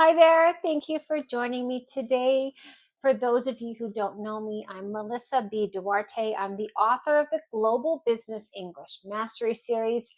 Hi there. Thank you for joining me today. For those of you who don't know me, I'm Melissa B. Duarte. I'm the author of the Global Business English Mastery Series.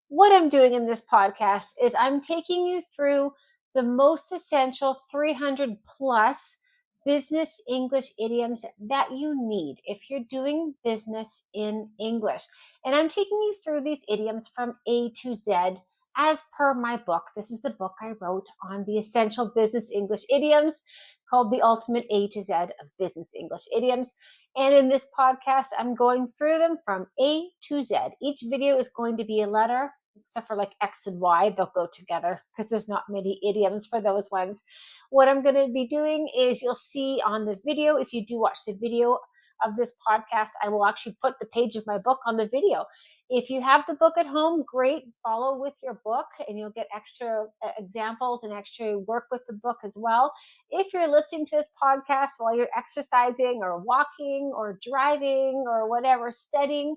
What I'm doing in this podcast is I'm taking you through the most essential 300 plus business English idioms that you need if you're doing business in English. And I'm taking you through these idioms from A to Z as per my book. This is the book I wrote on the essential business English idioms called The Ultimate A to Z of Business English Idioms. And in this podcast, I'm going through them from A to Z. Each video is going to be a letter, except for like X and Y, they'll go together because there's not many idioms for those ones. What I'm going to be doing is you'll see on the video, if you do watch the video of this podcast, I will actually put the page of my book on the video. If you have the book at home, great, follow with your book and you'll get extra examples and extra work with the book as well. If you're listening to this podcast while you're exercising or walking or driving or whatever, studying,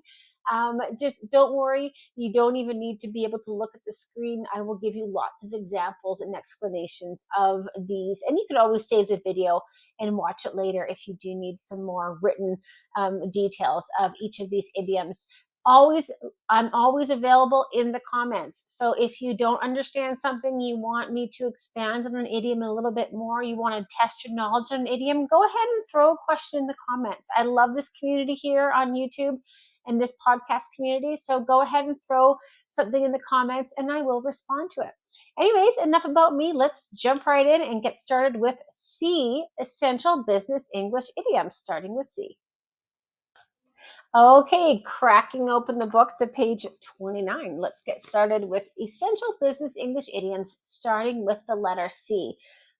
just don't worry. You don't even need to be able to look at the screen. I will give you lots of examples and explanations of these. And you can always save the video and watch it later if you do need some more written details of each of these idioms. I'm always available in the comments. So if you don't understand something, you want me to expand on an idiom a little bit more, you want to test your knowledge on an idiom, go ahead and throw a question in the comments. I love this community here on YouTube and this podcast community. So go ahead and throw something in the comments and I will respond to it. Anyways, enough about me. Let's jump right in and get started with C, essential business English idioms, starting with C. Okay, cracking open the book to page 29. Let's get started with essential business English idioms, starting with the letter C.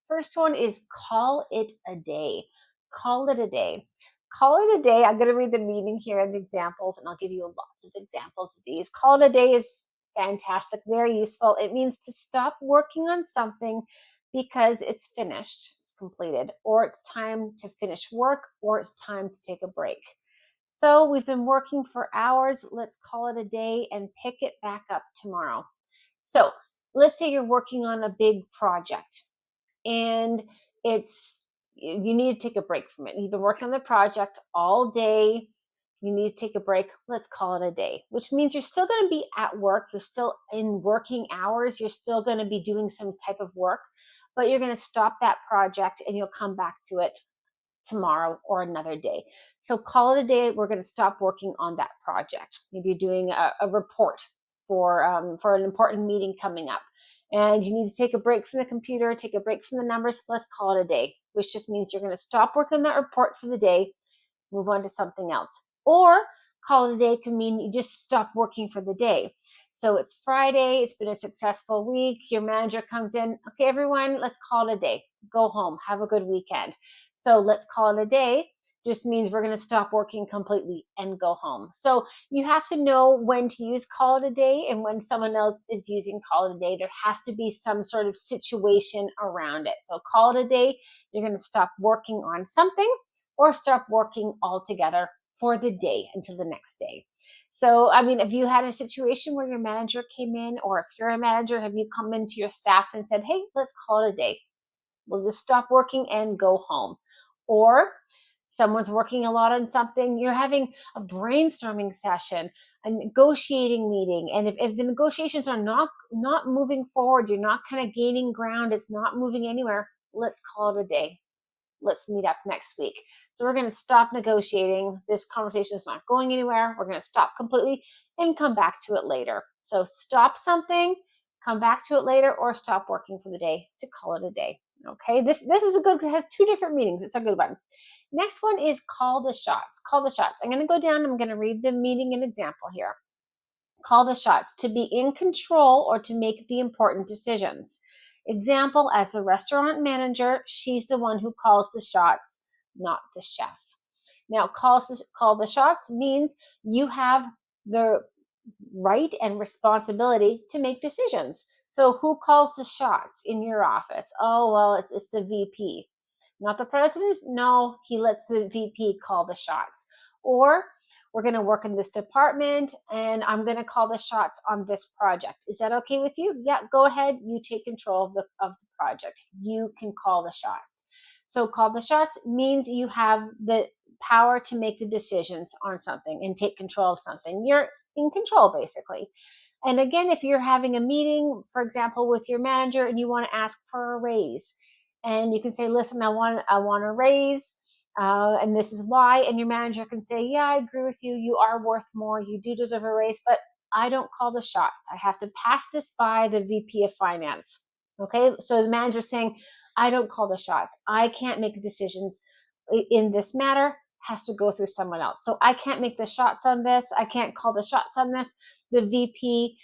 First one is call it a day. Call it a day. Call it a day. I'm going to read the meaning here and the examples, and I'll give you lots of examples of these. Call it a day is fantastic, very useful. It means to stop working on something because it's finished, it's completed, or it's time to finish work, or it's time to take a break. So we've been working for hours. Let's call it a day and pick it back up tomorrow. So let's say you're working on a big project and you need to take a break from it. You've been working on the project all day. You need to take a break. Let's call it a day, which means you're still going to be at work. You're still in working hours. You're still going to be doing some type of work, but you're going to stop that project and you'll come back to it tomorrow or another day. So call it a day. We're going to stop working on that project. Maybe you're doing a report for an important meeting coming up, and you need to take a break from the computer, take a break from the numbers. Let's call it a day, which just means you're going to stop working on that report for the day, move on to something else. Or call it a day can mean you just stop working for the day. So it's Friday, it's been a successful week, your manager comes in, okay, everyone, let's call it a day. Go home, have a good weekend. So let's call it a day just means we're going to stop working completely and go home. So you have to know when to use call it a day, and when someone else is using call it a day, there has to be some sort of situation around it. So call it a day, you're going to stop working on something or stop working altogether for the day until the next day. So, I mean, have you had a situation where your manager came in, or if you're a manager, have you come into your staff and said, hey, let's call it a day? We'll just stop working and go home. Or someone's working a lot on something, you're having a brainstorming session, a negotiating meeting, and if the negotiations are not moving forward, you're not kind of gaining ground, it's not moving anywhere, let's call it a day. Let's meet up next week. So we're going to stop negotiating. This conversation is not going anywhere. We're going to stop completely and come back to it later. So stop something, come back to it later, or stop working for the day to call it a day. Okay, this is a good, it has two different meanings. It's a good one. Next one is call the shots. Call the shots. I'm going to go down. I'm going to read the meaning and example here. Call the shots, to be in control or to make the important decisions. Example, as the restaurant manager, she's the one who calls the shots, not the chef. Now, call the shots means you have the right and responsibility to make decisions. So who calls the shots in your office? Oh, well, it's the VP. Not the president? No, he lets the VP call the shots. Or We're going to work in this department, and I'm going to call the shots on this project. Is that okay with you? Yeah, go ahead. You take control of the project. You can call the shots. So call the shots means you have the power to make the decisions on something and take control of something. You're in control, basically. And again, if you're having a meeting, for example, with your manager and you want to ask for a raise, and you can say, listen, I want a raise, and this is why. And your manager can say, yeah, I agree with you. You are worth more. You do deserve a raise, but I don't call the shots. I have to pass this by the VP of finance. Okay. So the manager's saying, I don't call the shots. I can't make decisions in this matter, has to go through someone else. So I can't make the shots on this. I can't call the shots on this. The VP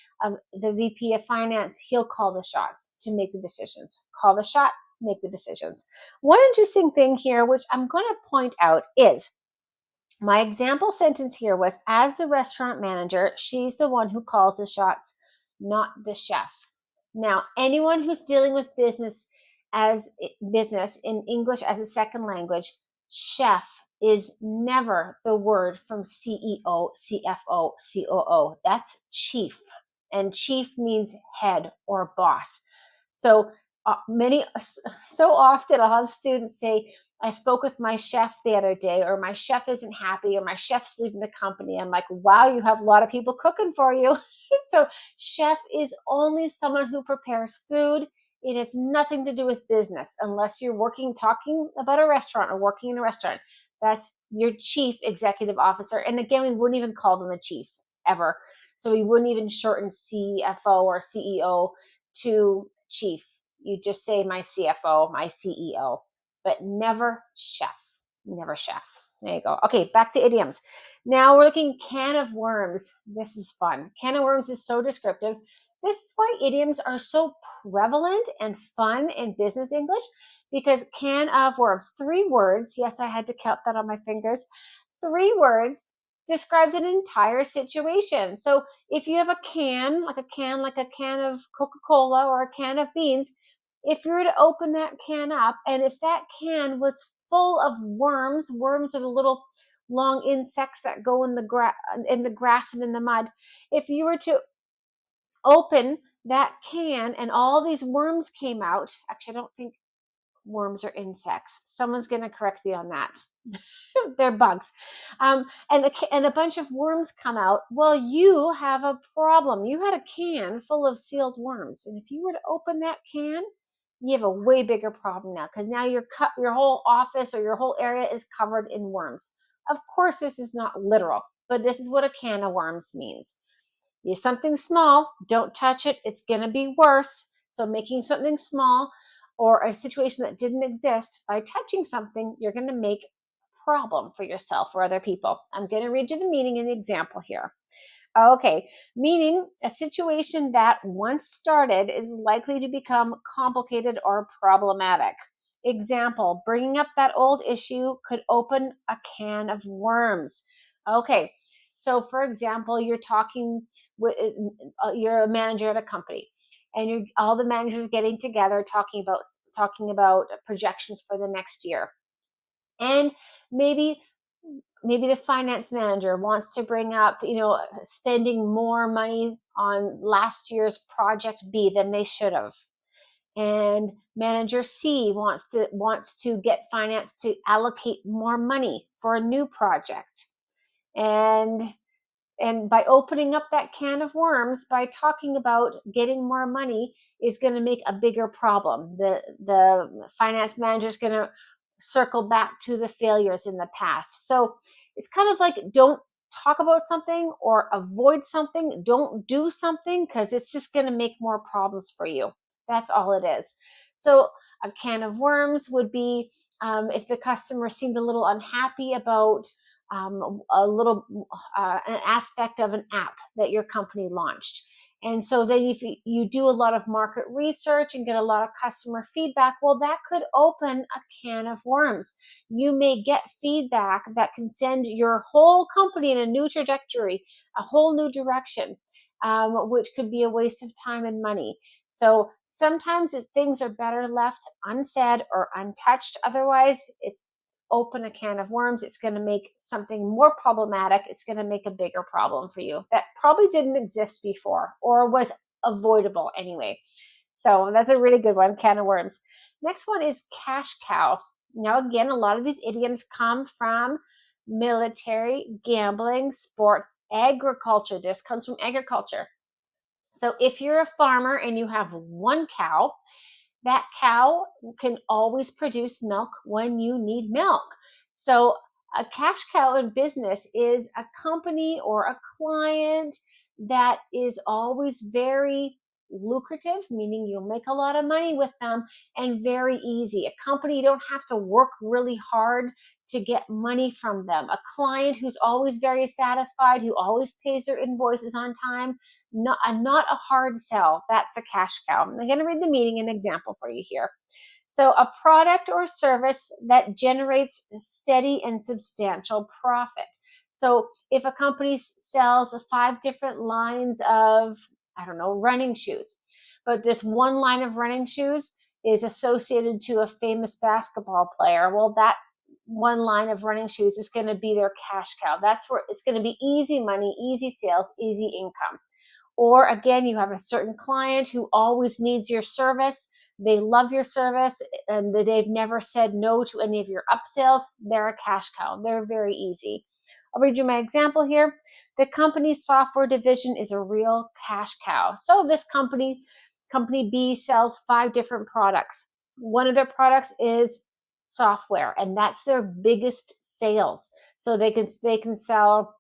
of finance, he'll call the shots to make the decisions. Call the shot, make the decisions. One interesting thing here, which I'm going to point out, is my example sentence here was, as the restaurant manager, she's the one who calls the shots, not the chef. Now, anyone who's dealing with business in English as a second language, chef is never the word from CEO, CFO, COO. That's chief. And chief means head or boss. So so often I'll have students say, I spoke with my chef the other day, or my chef isn't happy, or my chef's leaving the company. I'm like, wow, you have a lot of people cooking for you. So chef is only someone who prepares food. It has nothing to do with business unless you're talking about a restaurant or working in a restaurant. That's your chief executive officer. And again, we wouldn't even call them a chief ever. So we wouldn't even shorten CFO or CEO to chief. You just say my CFO, my CEO, but never chef. Never chef. There you go. Okay, back to idioms. Now we're looking can of worms. This is fun. Can of worms is so descriptive. This is why idioms are so prevalent and fun in business English, because can of worms, 3 words. Yes, I had to count that on my fingers. 3 words describes an entire situation. So if you have a can, like a can of Coca-Cola or a can of beans, if you were to open that can up, and if that can was full of worms are the little long insects that go in the grass and in the mud. If you were to open that can and all these worms came out, actually I don't think worms are insects. Someone's going to correct me on that. They're bugs. And a bunch of worms come out. Well, you have a problem. You had a can full of sealed worms. And if you were to open that can, you have a way bigger problem now, because now your whole office or your whole area is covered in worms. Of course, this is not literal, but this is what a can of worms means. Use something small, don't touch it, it's going to be worse. So making something small or a situation that didn't exist by touching something, you're going to make a problem for yourself or other people. I'm going to read you the meaning and the example here. Okay, meaning a situation that once started is likely to become complicated or problematic. Example, bringing up that old issue could open a can of worms. Okay, so for example, you're a manager at a company, and all the managers getting together talking about projections for the next year. And maybe the finance manager wants to bring up, spending more money on last year's project B than they should have. And manager C wants to get finance to allocate more money for a new project. And by opening up that can of worms, by talking about getting more money, is going to make a bigger problem. The finance manager is going to circle back to the failures in the past. So it's kind of like, don't talk about something or avoid something. Don't do something, because it's just going to make more problems for you. That's all it is. So a can of worms would be, if the customer seemed a little unhappy about an aspect of an app that your company launched. And so then if you do a lot of market research and get a lot of customer feedback, well, that could open a can of worms. You may get feedback that can send your whole company in a new trajectory, a whole new direction, which could be a waste of time and money. So sometimes things are better left unsaid or untouched. Otherwise, it's open a can of worms. It's going to make something more problematic. It's going to make a bigger problem for you that probably didn't exist before or was avoidable anyway. So that's a really good one, can of worms. Next one is cash cow. Now, again, a lot of these idioms come from military, gambling, sports, agriculture. This comes from agriculture. So if you're a farmer and you have one cow, that cow can always produce milk when you need milk. So, a cash cow in business is a company or a client that is always very lucrative, meaning you'll make a lot of money with them, and very easy. A company you don't have to work really hard to get money from them. A client who's always very satisfied, who always pays their invoices on time, not a hard sell. That's a cash cow. I'm going to read the meaning and example for you here. So, a product or service that generates steady and substantial profit. So, if a company sells 5 different lines of, I don't know, running shoes, but this one line of running shoes is associated to a famous basketball player, well, that one line of running shoes is going to be their cash cow. That's where it's going to be easy money, easy sales, easy income. Or again, you have a certain client who always needs your service. They love your service and they've never said no to any of your upsells. They're a cash cow. They're very easy. I'll read you my example here. The company's software division is a real cash cow. So this company B sells 5 different products. One of their products is software, and that's their biggest sales. So they can sell,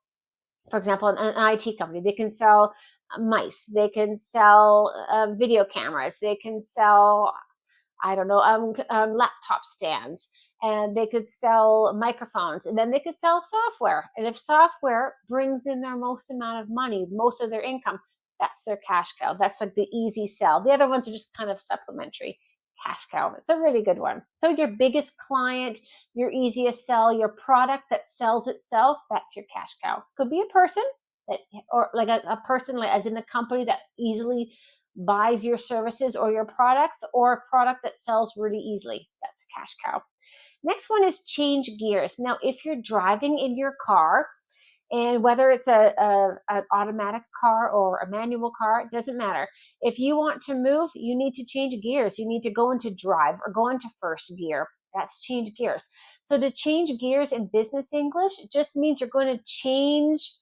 for example, an IT company, they can sell mice, they can sell video cameras, they can sell, I don't know, laptop stands, and they could sell microphones, and then they could sell software. And if software brings in their most amount of money, most of their income, that's their cash cow. That's like the easy sell. The other ones are just kind of supplementary. Cash cow. It's a really good one. So your biggest client, your easiest sell, your product that sells itself, that's your cash cow. Could be a person that, or like a person, like as in a company that easily buys your services or your products, or a product that sells really easily. That's a cash cow. Next one is change gears. Now, if you're driving in your car, and whether it's an automatic car or a manual car, it doesn't matter. If you want to move, you need to change gears. You need to go into drive or go into first gear. That's change gears. So to change gears in business English, it just means you're going to change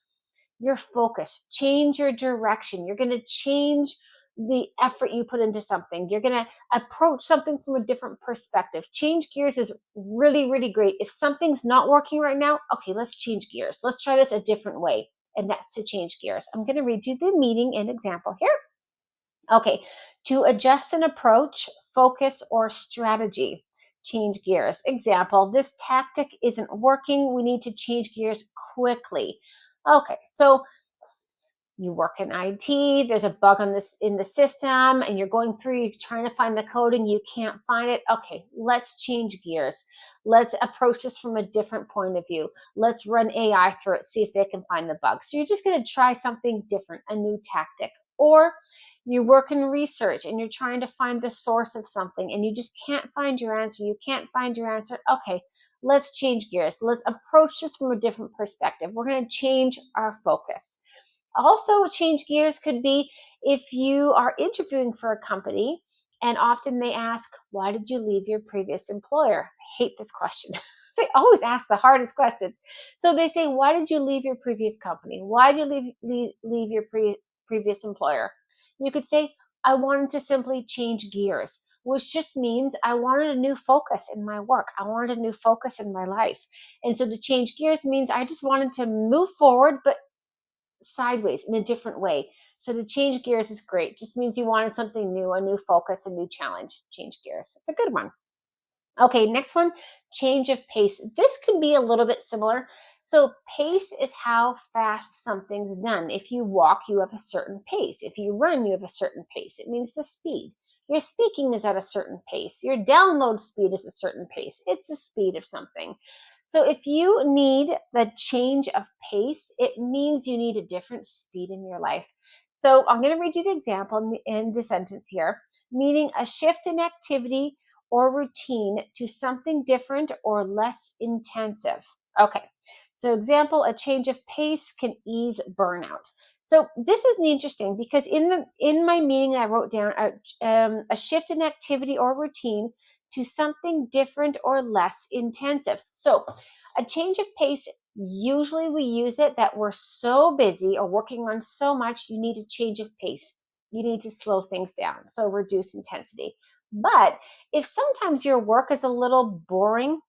your focus, change your direction. You're going to change the effort you put into something. You're going to approach something from a different perspective. Change gears is really, really great. If something's not working right now, okay, let's change gears. Let's try this a different way. And that's to change gears. I'm going to read you the meaning and example here. Okay, to adjust an approach, focus, or strategy. Change gears. Example, this tactic isn't working. We need to change gears quickly. Okay, so you work in IT, there's a bug on this in the system, and you're going through, you're trying to find the coding, you can't find it. Okay, let's change gears. Let's approach this from a different point of view. Let's run AI through it, see if they can find the bug. So you're just going to try something different, a new tactic. Or you work in research and you're trying to find the source of something and you just can't find your answer. You can't find your answer. Okay, let's change gears. Let's approach this from a different perspective. We're going to change our focus. Also, change gears could be if you are interviewing for a company and often they ask, why did you leave your previous employer? I hate this question. They always ask the hardest questions. So they say, why did you leave your previous company? Why did you leave your previous employer? You could say, I wanted to simply change gears, which just means I wanted a new focus in my work. I wanted a new focus in my life. And so to change gears means I just wanted to move forward, but sideways in a different way. So to change gears is great. Just means you wanted something new, a new focus, a new challenge. Change gears. It's a good one. Okay, next one, change of pace. This can be a little bit similar. So pace is how fast something's done. If you walk, you have a certain pace. If you run, you have a certain pace. It means the speed. Your speaking is at a certain pace. Your download speed is a certain pace. It's the speed of something. So if you need the change of pace, it means you need a different speed in your life. So I'm going to read you the example in the sentence here, meaning a shift in activity or routine to something different or less intensive. Okay, so example, a change of pace can ease burnout. So this is interesting because in my meeting I wrote down a shift in activity or routine to something different or less intensive. So a change of pace, usually we use it that we're so busy or working on so much, you need a change of pace. You need to slow things down, so reduce intensity. But if sometimes your work is a little boring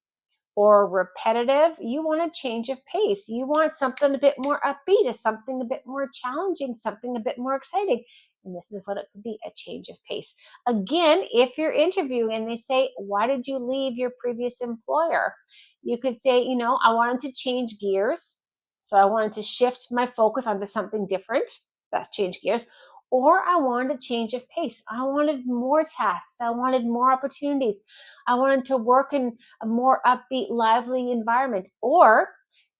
or repetitive, you want a change of pace. You want something a bit more upbeat, something a bit more challenging, something a bit more exciting. And this is what it could be, a change of pace. Again, if you're interviewing and they say, why did you leave your previous employer? You could say, I wanted to change gears. So I wanted to shift my focus onto something different. That's change gears. Or I wanted a change of pace. I wanted more tasks. I wanted more opportunities. I wanted to work in a more upbeat, lively environment. Or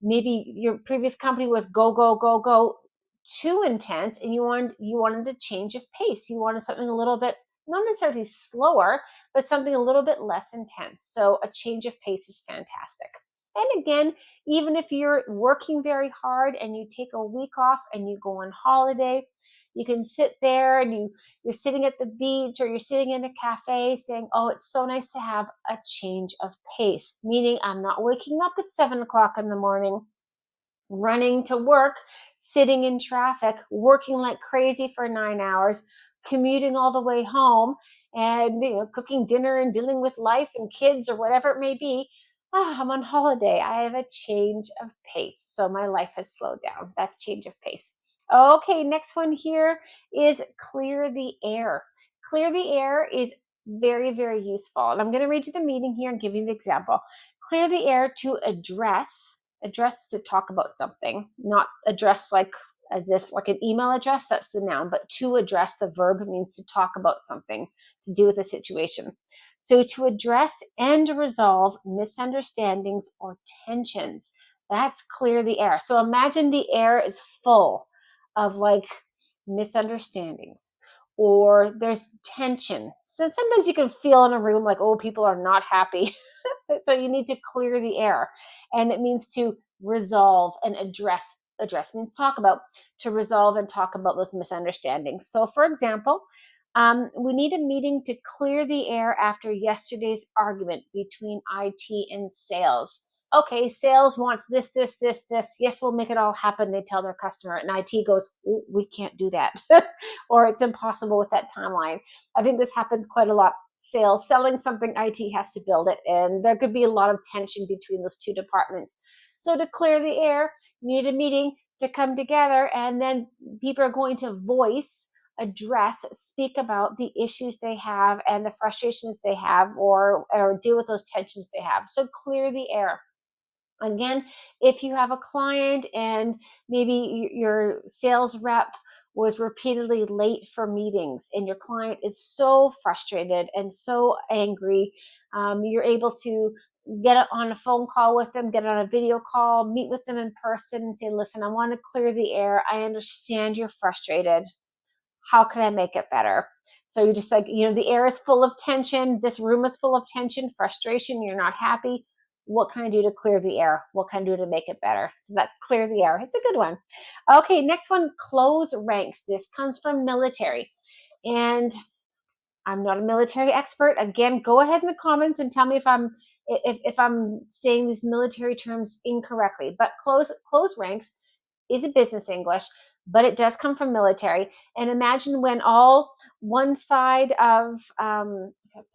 maybe your previous company was go, go, go, go, too intense, and you wanted a change of pace. You wanted something a little bit, not necessarily slower, but something a little bit less intense. So a change of pace is fantastic. And again, even if you're working very hard and you take a week off and you go on holiday, you can sit there and you're sitting at the beach or you're sitting in a cafe saying, oh, it's so nice to have a change of pace, meaning I'm not waking up at 7 o'clock in the morning, running to work, sitting in traffic, working like crazy for 9 hours, commuting all the way home, and cooking dinner and dealing with life and kids or whatever it may be. I'm on holiday. I have a change of pace. So my life has slowed down. That's change of pace. Okay, next one here is clear the air. Clear the air is very, very useful. And I'm going to read you the meaning here and give you the example. Clear the air to address to talk about something, not address like as if like an email address, that's the noun, but to address, the verb, means to talk about something, to do with a situation. So to address and resolve misunderstandings or tensions, that's clear the air. So imagine the air is full of like misunderstandings or there's tension. So sometimes you can feel in a room like, oh, people are not happy. So you need to clear the air. And it means to resolve and address. Address means talk about, to resolve and talk about those misunderstandings. So, for example, we need a meeting to clear the air after yesterday's argument between IT and sales. Okay, sales wants this, this, this, this. Yes, we'll make it all happen. They tell their customer, and IT goes, oh, we can't do that, or it's impossible with that timeline. I think this happens quite a lot. Sales, selling something, IT has to build it, and there could be a lot of tension between those two departments. So to clear the air, you need a meeting to come together, and then people are going to voice, address, speak about the issues they have and the frustrations they have, or deal with those tensions they have. So clear the air. Again, if you have a client and maybe your sales rep was repeatedly late for meetings and your client is so frustrated and so angry, you're able to get on a phone call with them, get on a video call, meet with them in person and say, listen, I want to clear the air. I understand you're frustrated. How can I make it better? So you're just like, the air is full of tension. This room is full of tension, frustration. You're not happy. What can I do to clear the air? What can I do to make it better? So that's clear the air. It's a good one. Okay, next one, close ranks. This comes from military. And I'm not a military expert. Again, go ahead in the comments and tell me if I'm saying these military terms incorrectly. But close ranks is a business English, but it does come from military. And imagine when all one side of I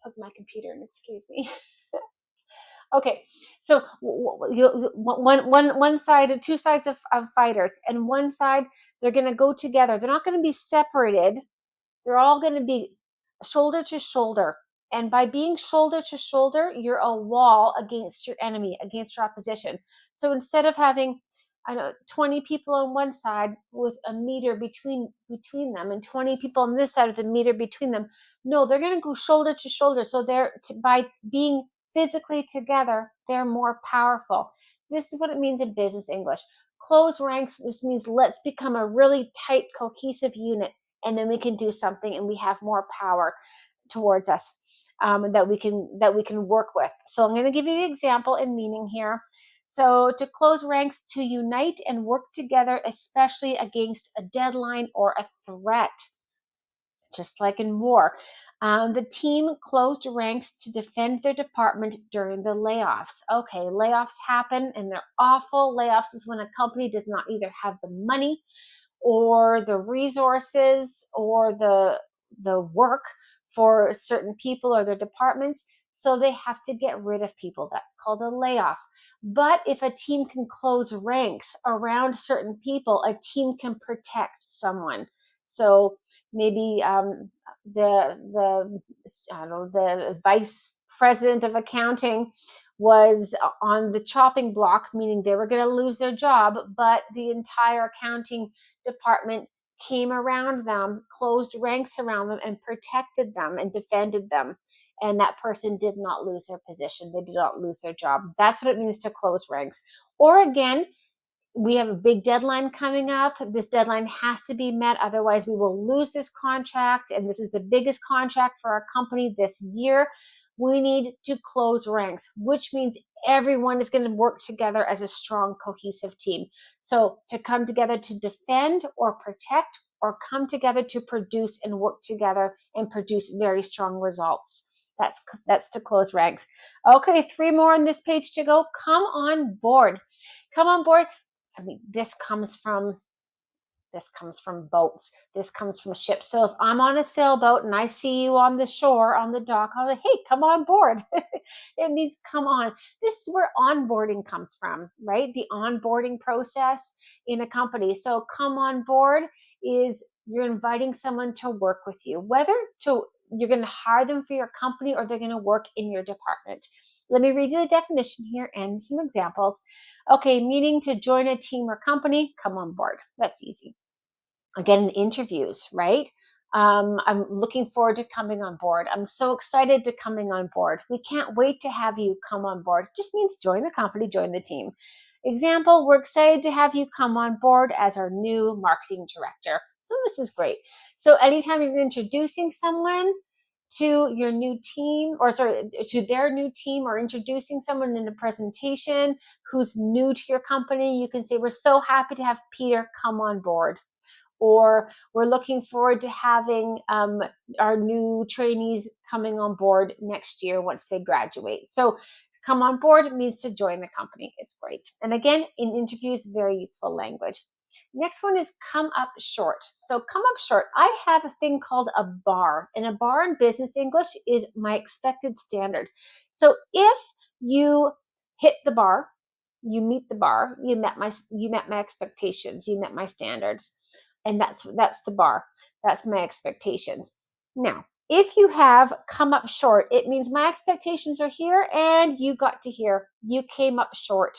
plug my computer in, excuse me. Okay, so one side, two sides of fighters, and one side, they're going to go together. They're not going to be separated. They're all going to be shoulder to shoulder. And by being shoulder to shoulder, you're a wall against your enemy, against your opposition. So instead of having, 20 people on one side with a meter between them and 20 people on this side with a meter between them, no, they're going to go shoulder to shoulder. So by being physically together, they're more powerful. This is what it means in business English. Close ranks, this means let's become a really tight, cohesive unit, and then we can do something and we have more power towards us. that we can work with. So I'm going to give you the example and meaning here. So to close ranks, to unite and work together, especially against a deadline or a threat, just like in war. The team closed ranks to defend their department during the layoffs. Okay, layoffs happen and they're awful. Layoffs is when a company does not either have the money or the resources or the work for certain people or their departments, so they have to get rid of people. That's called a layoff. But if a team can close ranks around certain people, a team can protect someone. So maybe the I don't know, the vice president of accounting was on the chopping block, meaning they were going to lose their job, but the entire accounting department came around them, closed ranks around them, and protected them and defended them. And that person did not lose their position. They did not lose their job. That's what it means to close ranks. Or again, we have a big deadline coming up. This deadline has to be met. Otherwise, we will lose this contract. And this is the biggest contract for our company this year. We need to close ranks, which means everyone is going to work together as a strong, cohesive team. So to come together to defend or protect, or come together to produce and work together and produce very strong results. That's to close ranks. Okay, 3 more on this page to go. Come on board. Come on board. I mean, this comes from boats. This comes from ships. So if I'm on a sailboat and I see you on the shore, on the dock, I'm like, hey, come on board. It means come on. This is where onboarding comes from, right? The onboarding process in a company. So come on board is you're inviting someone to work with you, whether you're going to hire them for your company or they're going to work in your department. Let me read you the definition here and some examples. Okay, meaning to join a team or company, come on board. That's easy. Again, in interviews, right? I'm looking forward to coming on board. I'm so excited to coming on board. We can't wait to have you come on board. It just means join the company, join the team. Example, we're excited to have you come on board as our new marketing director. So this is great. So anytime you're introducing someone to your new team, or sorry, to their new team, or introducing someone in a presentation who's new to your company, you can say, we're so happy to have Peter come on board. Or we're looking forward to having our new trainees coming on board next year once they graduate. So come on board means to join the company. It's great. And again, in interviews, very useful language. Next one is come up short. So come up short. I have a thing called a bar, and a bar in business English is my expected standard. So if you hit the bar, you meet the bar, you met my expectations, you met my standards, and that's the bar. That's my expectations. Now, if you have come up short, it means my expectations are here and you got to here. You came up short.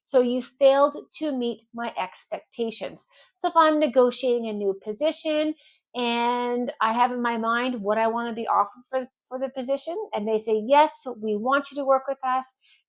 So you failed to meet my expectations. So if I'm negotiating a new position and I have in my mind what I want to be offered for the position, and they say, yes, we want you to work with us.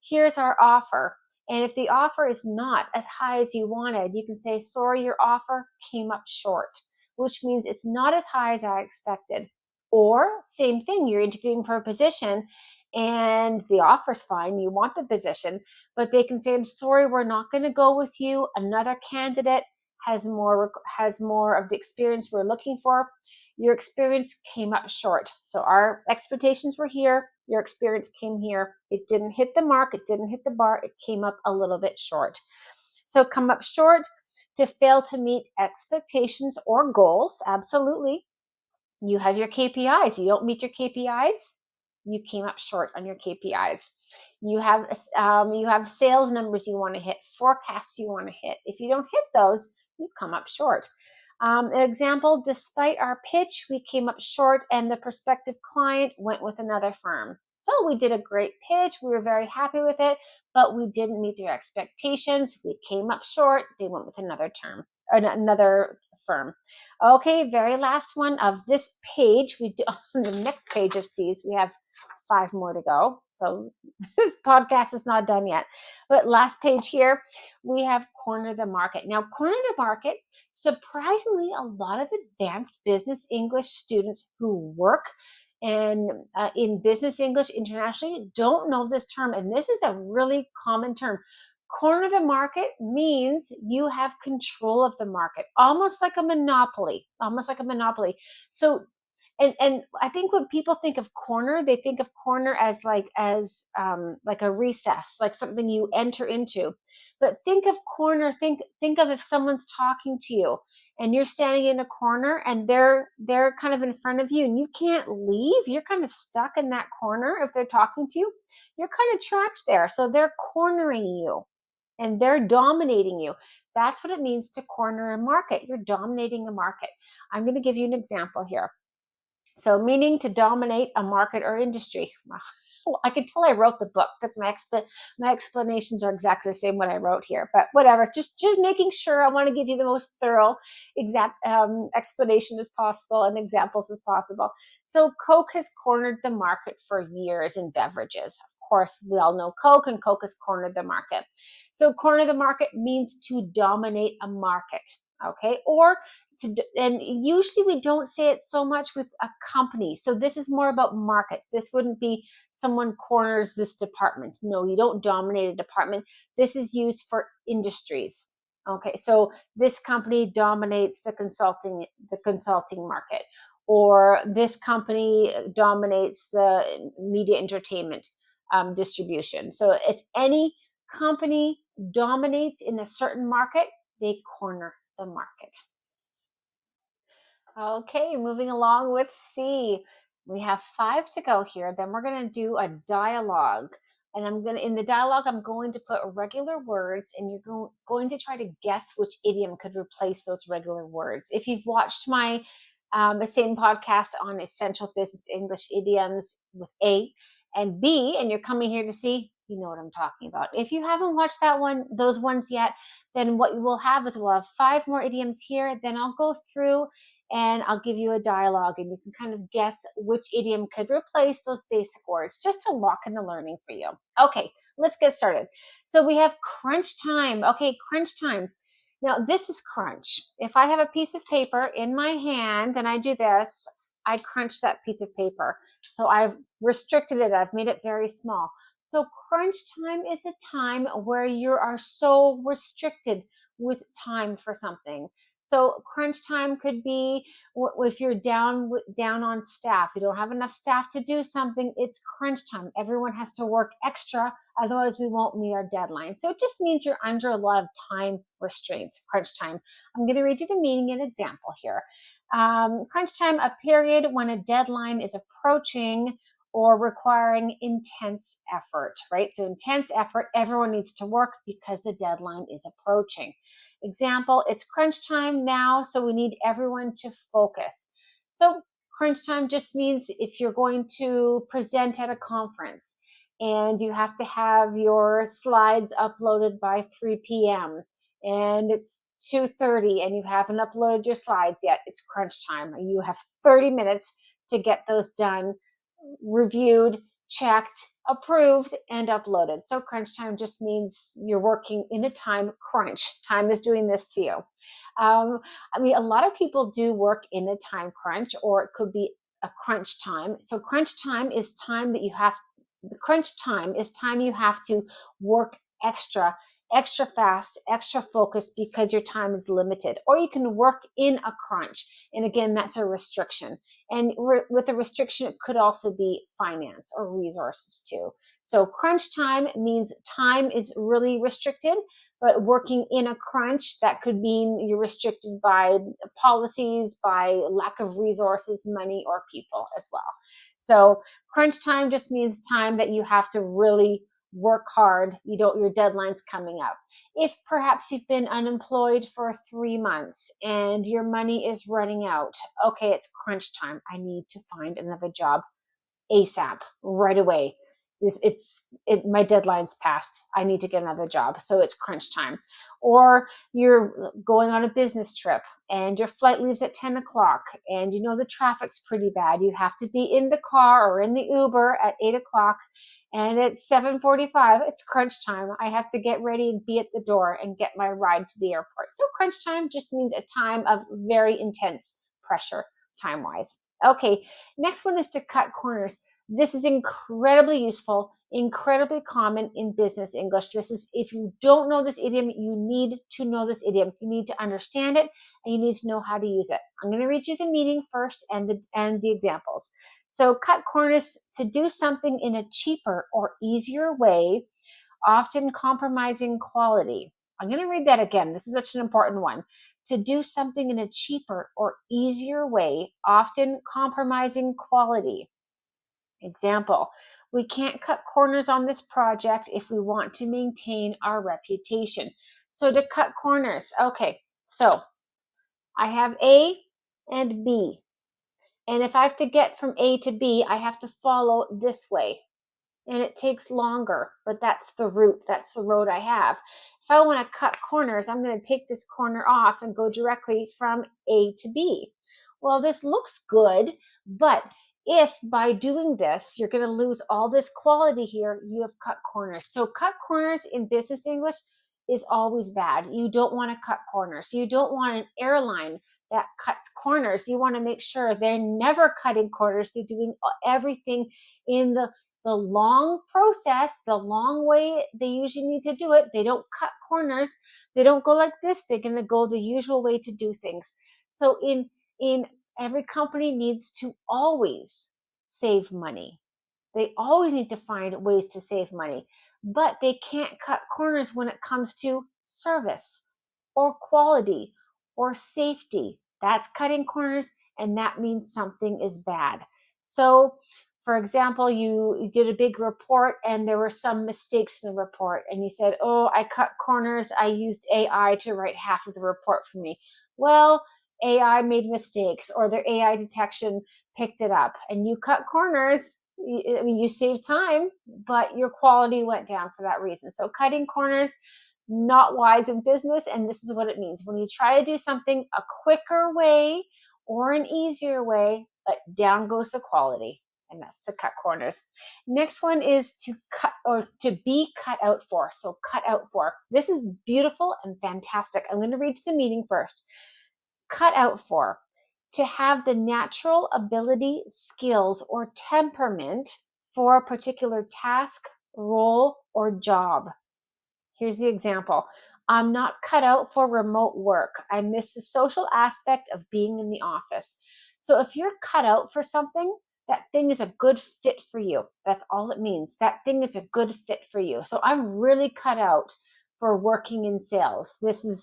Here's our offer. And if the offer is not as high as you wanted, you can say, sorry, your offer came up short, which means it's not as high as I expected. Or same thing, you're interviewing for a position and the offer's fine, you want the position, but they can say, I'm sorry, we're not going to go with you. Another candidate has more of the experience we're looking for. Your experience came up short. So our expectations were here. Your experience came here. It didn't hit the mark. It didn't hit the bar. It came up a little bit short. So come up short, to fail to meet expectations or goals. Absolutely. You have your KPIs. You don't meet your KPIs, you came up short on your KPIs. You have sales numbers you want to hit, forecasts you want to hit. If you don't hit those, you come up short. An example, despite our pitch, we came up short and the prospective client went with another firm. So we did a great pitch. We were very happy with it, but we didn't meet their expectations. We came up short. They went with another firm. Okay, very last one of this page. We do on the next page of C's. We have 5 more to go. So this podcast is not done yet. But last page here, we have corner the market. Now, corner the market, surprisingly, a lot of advanced business English students who work And in business English internationally, don't know this term. And this is a really common term. Corner the market means you have control of the market, almost like a monopoly, almost like a monopoly. So and I think when people think of corner, they think of corner as like a recess, like something you enter into. But think of corner, think of if someone's talking to you and you're standing in a corner and they're kind of in front of you and you can't leave. You're kind of stuck in that corner if they're talking to you. You're kind of trapped there. So they're cornering you and they're dominating you. That's what it means to corner a market. You're dominating a market. I'm going to give you an example here. So, meaning to dominate a market or industry. Well, I can tell I wrote the book because my explanations are exactly the same what I wrote here. But whatever, just making sure. I want to give you the most thorough, exact explanation as possible and examples as possible. So, Coke has cornered the market for years in beverages. Of course, we all know Coke, and Coke has cornered the market. So, corner the market means to dominate a market. Okay, or and usually we don't say it so much with a company. So this is more about markets. This wouldn't be someone corners this department. No, you don't dominate a department. This is used for industries. Okay, so this company dominates the consulting market, or this company dominates the media entertainment distribution. So if any company dominates in a certain market, they corner the market. Okay, moving along with C. We have 5 to go here. Then we're going to do a dialogue. And in the dialogue, I'm going to put regular words, and you're going to try to guess which idiom could replace those regular words. If you've watched my the same podcast on Essential Business English Idioms with A and B, and you're coming here to see, you know what I'm talking about. If you haven't watched those ones yet, then what you will have is we'll have 5 more idioms here. Then I'll go through and I'll give you a dialogue, and you can kind of guess which idiom could replace those basic words just to lock in the learning for you. Okay, let's get started. So we have crunch time. Okay, crunch time. Now, this is crunch. If I have a piece of paper in my hand and I do this, I crunch that piece of paper. So I've restricted it, I've made it very small. So crunch time is a time where you are so restricted with time for something. So crunch time could be if you're down on staff, you don't have enough staff to do something, it's crunch time. Everyone has to work extra, otherwise we won't meet our deadline. So it just means you're under a lot of time restraints, crunch time. I'm going to read you the meaning and example here. Crunch time, a period when a deadline is approaching or requiring intense effort, right? So intense effort, everyone needs to work because the deadline is approaching. Example, it's crunch time now, so we need everyone to focus. So crunch time just means if you're going to present at a conference and you have to have your slides uploaded by 3 p.m. and it's 2:30 and you haven't uploaded your slides yet, it's crunch time. You have 30 minutes to get those done, reviewed, checked, approved, and uploaded. So crunch time just means you're working in a time crunch. Time is doing this to you. I mean, a lot of people do work in a time crunch, or it could be a crunch time. So crunch time is time that you have. The crunch time is time you have to work extra fast, extra focused because your time is limited. Or you can work in a crunch, and again, that's a restriction. And with a restriction, it could also be finance or resources too. So crunch time means time is really restricted, but working in a crunch, that could mean you're restricted by policies, by lack of resources, money, or people as well. So crunch time just means time that you have to really work hard. Your deadline's coming up. If perhaps you've been unemployed for 3 months and your money is running out, okay, it's crunch time. I need to find another job ASAP, right away. My deadline's passed. I need to get another job. So it's crunch time. Or you're going on a business trip and your flight leaves at 10 o'clock and you know the traffic's pretty bad. You have to be in the car or in the Uber at 8 o'clock and it's 7:45. It's crunch time. I have to get ready and be at the door and get my ride to the airport. So crunch time just means a time of very intense pressure time-wise. Okay, next one is to cut corners. This is incredibly useful, incredibly common in business English. This is, if you don't know this idiom, you need to know this idiom. You need to understand it and you need to know how to use it. I'm going to read you the meaning first and the examples. So, cut corners, to do something in a cheaper or easier way, often compromising quality. I'm going to read that again. This is such an important one. To do something in a cheaper or easier way, often compromising quality. Example, we can't cut corners on this project if we want to maintain our reputation. So to cut corners, okay, so I have A and B. And if I have to get from A to B, I have to follow this way, and it takes longer, but that's the route, that's the road I have. If I want to cut corners, I'm going to take this corner off and go directly from A to B. Well, this looks good, but if by doing this, you're going to lose all this quality here, you have cut corners. So cut corners in business English is always bad. You don't want to cut corners. You don't want an airline that cuts corners. You want to make sure they're never cutting corners. They're doing everything in the long process, the long way they usually need to do it. They don't cut corners. They don't go like this. They're going to go the usual way to do things. So in every company needs to always save money. They always need to find ways to save money, but they can't cut corners when it comes to service or quality or safety. That's cutting corners, and that means something is bad. So, for example, you did a big report and there were some mistakes in the report, and you said, "Oh, I cut corners. I used AI to write half of the report for me." Well, AI made mistakes, or their AI detection picked it up, and you cut corners. I mean, you save time, but your quality went down for that reason. So cutting corners, not wise in business. And this is what it means. When you try to do something a quicker way or an easier way, but down goes the quality. And that's to cut corners. Next one is to cut, or to be cut out for. So cut out for. This is beautiful and fantastic. I'm going to read the meaning first. Cut out for, to have the natural ability, skills, or temperament for a particular task, role, or job. Here's the example. I'm not cut out for remote work. I miss the social aspect of being in the office. So if you're cut out for something, that thing is a good fit for you. That's all it means. That thing is a good fit for you. So I'm really cut out for working in sales.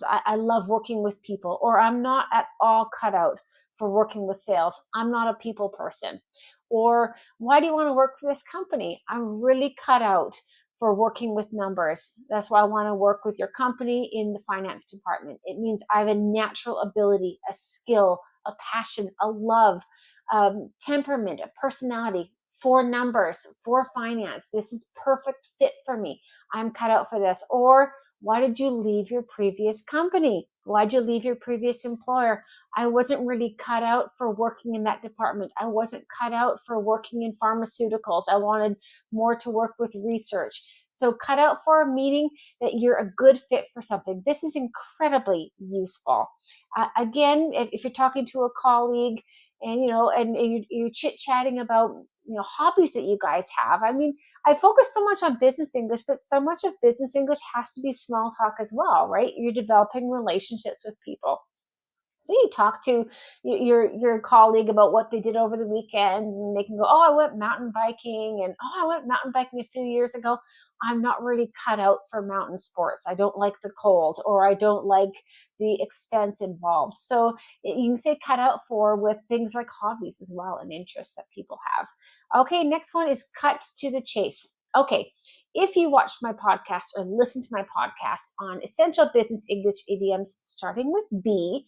I love working with people, or I'm not at all cut out for working with sales. I'm not a people person. Or why do you want to work for this company? I'm really cut out for working with numbers. That's why I want to work with your company in the finance department. It means I have a natural ability, a skill, a passion, a love, temperament, a personality for numbers, for finance. This is perfect fit for me. I'm cut out for this. Or why did you leave your previous company? Why'd you leave your previous employer? I wasn't really cut out for working in that department. I wasn't cut out for working in pharmaceuticals. I wanted more to work with research. So cut out for a meeting that you're a good fit for something. This is incredibly useful. Again, if you're talking to a colleague and you're chit chatting about hobbies that you guys have. I mean, I focus so much on business English, but so much of business English has to be small talk as well, right? You're developing relationships with people. So you talk to your colleague about what they did over the weekend, and they can go, "Oh, I went mountain biking," and "Oh, I went mountain biking a few years ago." I'm not really cut out for mountain sports. I don't like the cold, or I don't like the expense involved. So you can say cut out for with things like hobbies as well, and interests that people have. Okay, next one is cut to the chase. Okay, if you watched my podcast or listened to my podcast on essential business English idioms starting with B,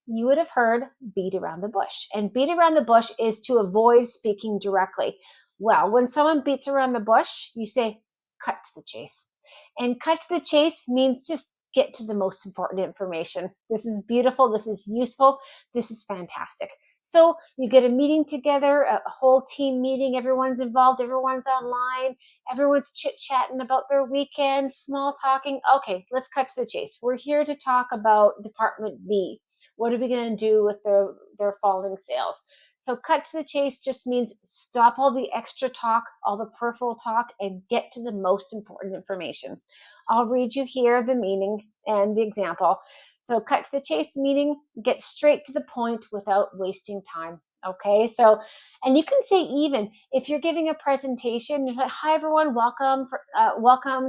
you would have heard beat around the bush. And beat around the bush is to avoid speaking directly. Well, when someone beats around the bush, you say, cut to the chase. And cut to the chase means just get to the most important information. This is beautiful. This is useful. This is fantastic. So you get a meeting together, a whole team meeting. Everyone's involved. Everyone's online. Everyone's chit-chatting about their weekend, small talking. Okay, let's cut to the chase. We're here to talk about Department B. What are we going to do with their falling sales? So cut to the chase just means stop all the extra talk, all the peripheral talk, and get to the most important information. I'll read you here the meaning and the example. So cut to the chase meaning get straight to the point without wasting time. Okay, so and you can say even if you're giving a presentation, you're like, "Hi everyone, welcome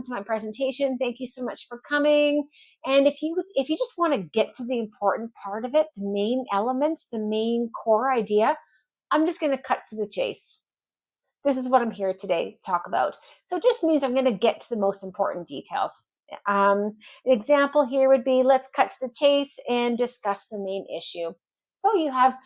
to my presentation. Thank you so much for coming." And if you just want to get to the important part of it, the main elements, the main core idea, I'm just going to cut to the chase. This is what I'm here today to talk about. So it just means I'm going to get to the most important details. An example here would be let's cut to the chase and discuss the main issue. So you have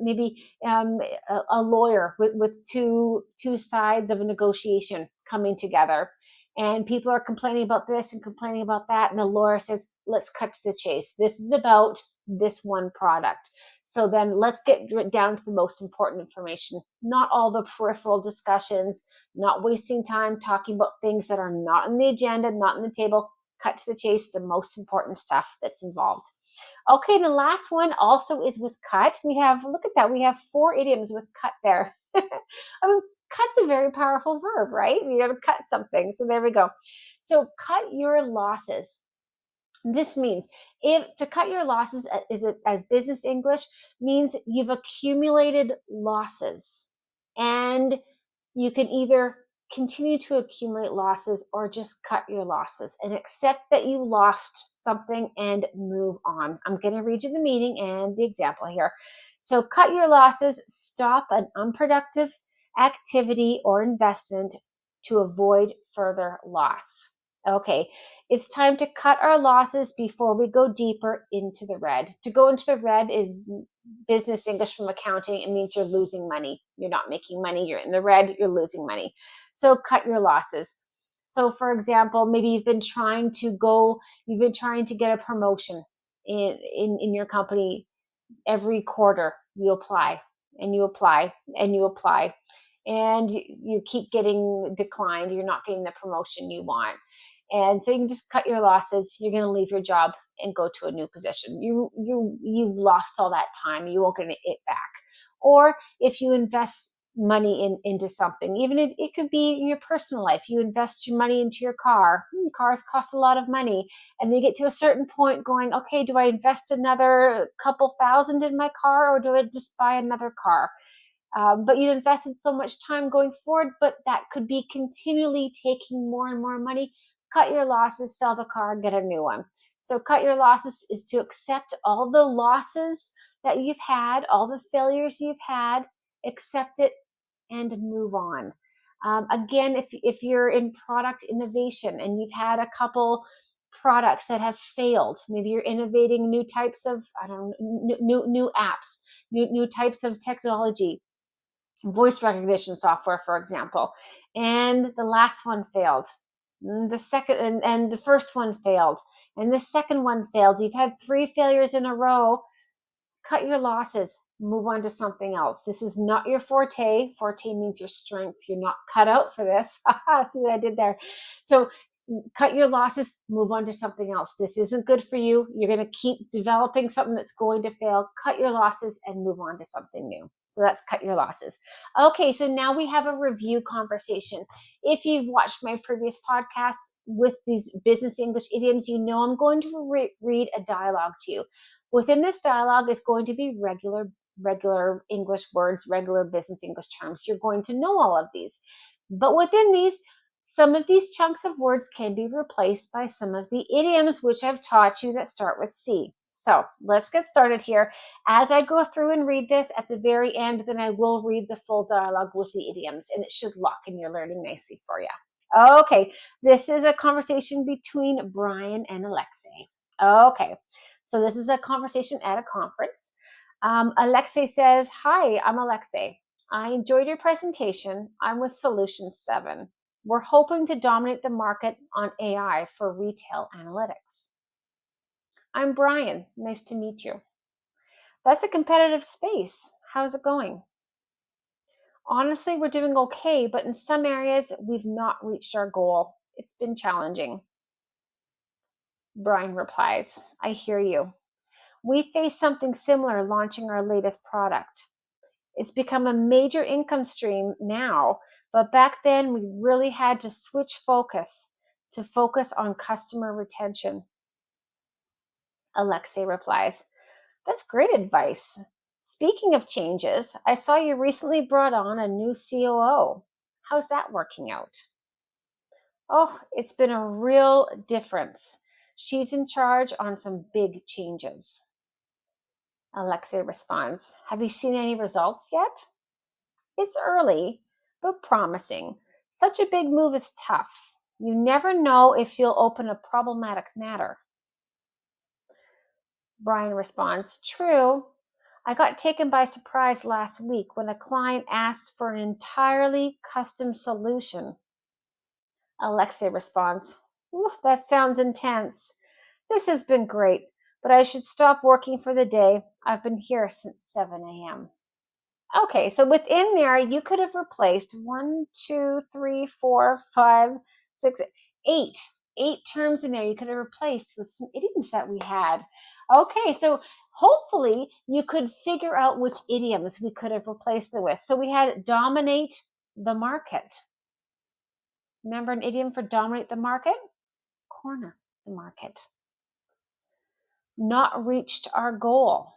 maybe a lawyer with two sides of a negotiation coming together, and people are complaining about this and complaining about that, and the lawyer says, let's cut to the chase. This is about this one product. So then let's get down to the most important information, not all the peripheral discussions, not wasting time talking about things that are not on the agenda, not on the table. Cut to the chase, the most important stuff that's involved. Okay, the last one also is with cut. Look at that, we have 4 idioms with cut there. I mean, cut's a very powerful verb, right? You got to cut something. So there we go. So cut your losses. This means if to cut your losses as business English means you've accumulated losses, and you can either continue to accumulate losses or just cut your losses and accept that you lost something and move on. I'm going to read you the meaning and the example here. So cut your losses, stop an unproductive activity or investment to avoid further loss. Okay, it's time to cut our losses before we go deeper into the red. To go into the red is business English from accounting. It means you're losing money. You're not making money. You're in the red. You're losing money. So cut your losses. So, for example, maybe you've been trying to get a promotion in your company. Every quarter you apply and you apply and you apply, and you keep getting declined. You're not getting the promotion you want, and so you can just cut your losses. You're going to leave your job and go to a new position. You've lost all that time. You won't get it back. Or if you invest money into something, even if it could be in your personal life, you invest your money into your car. Cars cost a lot of money, and they get to a certain point going, okay, do I invest another couple thousand in my car, or do I just buy another car? But you invested so much time going forward, but that could be continually taking more and more money. Cut your losses, sell the car, get a new one. So cut your losses is to accept all the losses that you've had, all the failures you've had, accept it and move on. Again, if you're in product innovation and you've had a couple products that have failed, maybe you're innovating new types of, I don't know, new apps, new types of technology, voice recognition software, for example, and the last one failed. The second and the first one failed, and the second one failed. You've had 3 failures in a row. Cut your losses, move on to something else. This is not your forte. Forte means your strength. You're not cut out for this. See what I did there? So cut your losses, move on to something else. This isn't good for you. You're going to keep developing something that's going to fail. Cut your losses and move on to something new. So that's cut your losses. Okay, so now we have a review conversation. If you've watched my previous podcasts with these business English idioms, you know I'm going to read a dialogue to you. Within this dialogue is going to be regular English words, regular business English terms. You're going to know all of these. But within these, some of these chunks of words can be replaced by some of the idioms which I've taught you that start with C. So let's get started here. As I go through and read this at the very end, then I will read the full dialogue with the idioms, and it should lock in your learning nicely for you. Okay, this is a conversation between Brian and Alexei. Okay, so this is a conversation at a conference. Alexei says, "Hi, I'm Alexei. I enjoyed your presentation. I'm with Solution 7. We're hoping to dominate the market on AI for retail analytics." "I'm Brian. Nice to meet you." "That's a competitive space. How's it going?" "Honestly, we're doing okay, but in some areas, we've not reached our goal. It's been challenging." Brian replies, "I hear you. We faced something similar launching our latest product. It's become a major income stream now, but back then we really had to switch focus to focus on customer retention. Alexei replies, That's great advice. Speaking of changes, I saw you recently brought on a new COO. How's that working out? Oh, it's been a real difference. She's in charge on some big changes. Alexei responds, Have you seen any results yet? It's early, but promising. Such a big move is tough. You never know if you'll open a problematic matter. Brian responds, True. I got taken by surprise last week when a client asked for an entirely custom solution. Alexei responds, That sounds intense. This has been great, but I should stop working for the day. I've been here since 7 a.m. Okay, so within there, you could have replaced one, two, three, four, five, six, eight, eight terms in there. You could have replaced with some idioms that we had. Okay, so hopefully you could figure out which idioms we could have replaced them with. So we had dominate the market. Remember an idiom for dominate the market? Corner the market. Not reached our goal.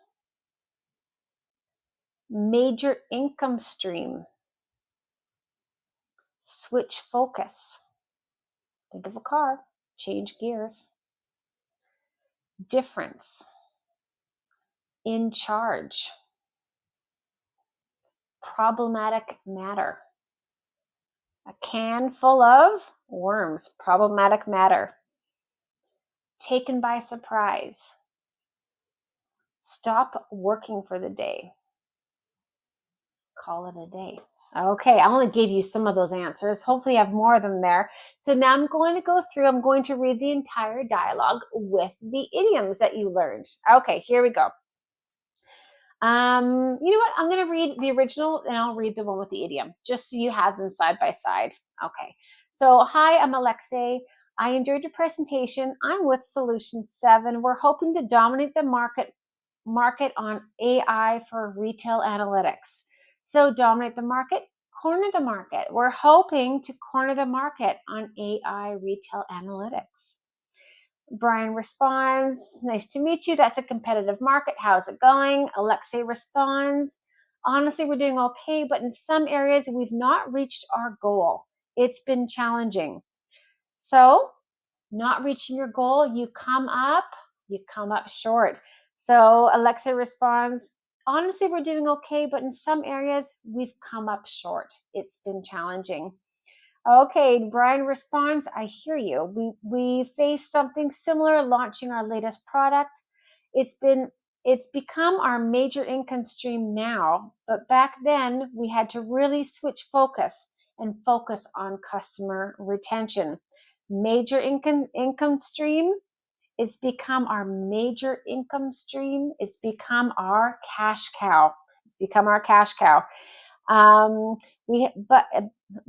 Major income stream. Switch focus. Think of a car, change gears. Difference. In charge. Problematic matter. A can full of worms. Problematic matter. Taken by surprise. Stop working for the day. Call it a day. Okay, I only gave you some of those answers. Hopefully you have more of them there. So now I'm going to go through, I'm going to read the entire dialogue with the idioms that you learned. Okay, here we go. You know what? I'm going to read the original and I'll read the one with the idiom, just so you have them side by side. Okay. So, hi, I'm Alexei. I enjoyed your presentation. I'm with Solution 7. We're hoping to dominate the market on AI for retail analytics. So, dominate the market, corner the market. We're hoping to corner the market on AI retail analytics. Brian responds, Nice to meet you. That's a competitive market. How's it going? Alexei responds, Honestly, we're doing okay, but in some areas, we've not reached our goal. It's been challenging. So, not reaching your goal, you come up short. So, Alexei responds, Honestly, we're doing okay, but in some areas, we've come up short. It's been challenging. Okay, Brian responds, I hear you. We faced something similar launching our latest product. It's become our major income stream now, but back then we had to really switch focus and focus on customer retention. Major income stream, it's become our major income stream. It's become our cash cow. It's become our cash cow. Um, we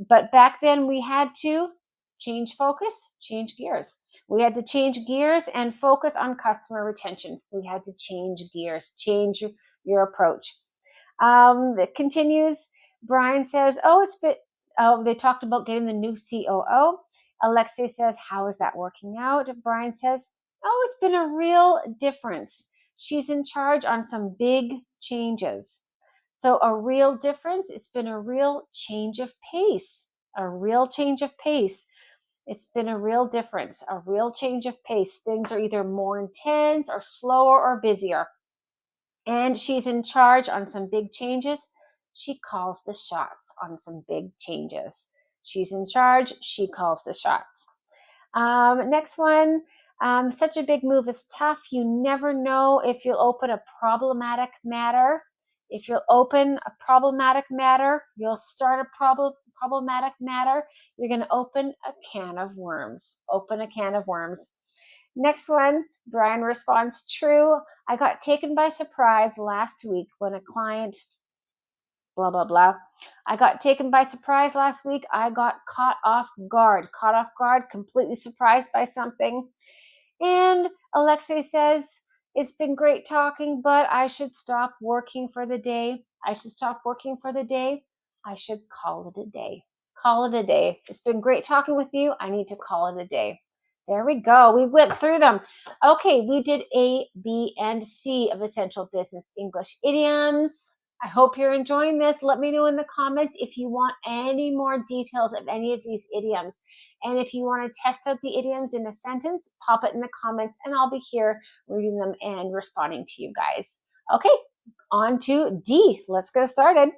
but back then we had to change focus, change gears. We had to change gears and focus on customer retention. We had to change gears, change your approach. It continues. Brian says, "Oh, it's been." Oh, they talked about getting the new COO. Alexei says, "How is that working out?" Brian says, "Oh, it's been a real difference. She's in charge on some big changes." So a real difference, it's been a real change of pace, a real change of pace. It's been a real difference, a real change of pace. Things are either more intense or slower or busier. And she's in charge on some big changes. She calls the shots on some big changes. She's in charge. She calls the shots. Next one. Such a big move is tough. You never know if you'll open a problematic matter. If you'll open a problematic matter, you'll start a problematic matter. You're going to open a can of worms. Open a can of worms. Next one, Brian responds, True. I got taken by surprise last week when a client, blah, blah, blah. I got taken by surprise last week. I got caught off guard, completely surprised by something. And Alexei says, It's been great talking, but I should stop working for the day. I should stop working for the day. I should call it a day. Call it a day. It's been great talking with you. I need to call it a day. There we go. We went through them. Okay, we did A, B, and C of Essential Business English Idioms. I hope you're enjoying this. Let me know in the comments if you want any more details of any of these idioms. And if you want to test out the idioms in a sentence, pop it in the comments and I'll be here reading them and responding to you guys. Okay, on to D. Let's get started.